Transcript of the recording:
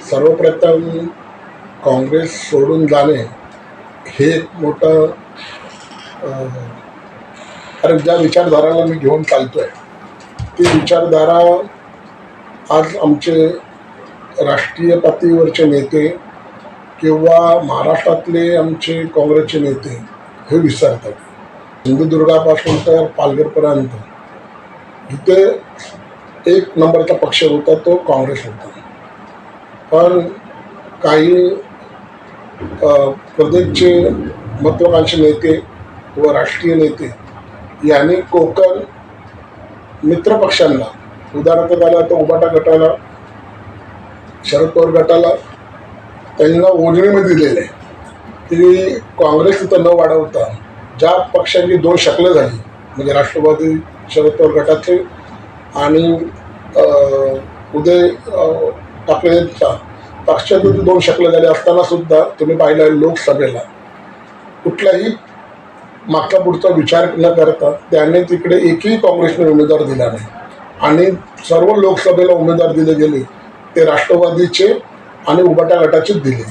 सर्वप्रथम काँग्रेस सोडून जाणे हे एक मोठं कारण ज्या विचारधाराला मी घेऊन चालतोय ती विचारधारा आज आमचे राष्ट्रीय पातळीवरचे नेते किंवा महाराष्ट्रातले आमचे काँग्रेसचे नेते हे विसरतात. सिंधुदुर्गापासून तर पालघरपर्यंत इथे एक नंबरचा पक्ष होता तो काँग्रेस होता. पण काही प्रदेशचे महत्त्वाकांक्षी नेते व राष्ट्रीय नेते यांनी कोकण मित्रपक्षांना उदाहरणार्थ झालं तर उबाटा गटाला, शरद पवार गटाला त्यांना ओढणीमध्ये दिलेलं आहे की काँग्रेस तिथं न वाढवता ज्या पक्षांची दोन शकलं झाली म्हणजे राष्ट्रवादी शरद पवार गटाचे आणि उदय ठाकरेंचा पक्षाचे दोन शकलं झाले असताना सुद्धा तुम्ही पाहिलं लोकसभेला कुठलाही मागचा पुढचा विचार न करता त्याने तिकडे एकही काँग्रेसने उमेदवार दिला नाही आणि सर्व लोकसभेला उमेदवार दिले गेले ते राष्ट्रवादीचे आणि उबाटा गटाचे दिले.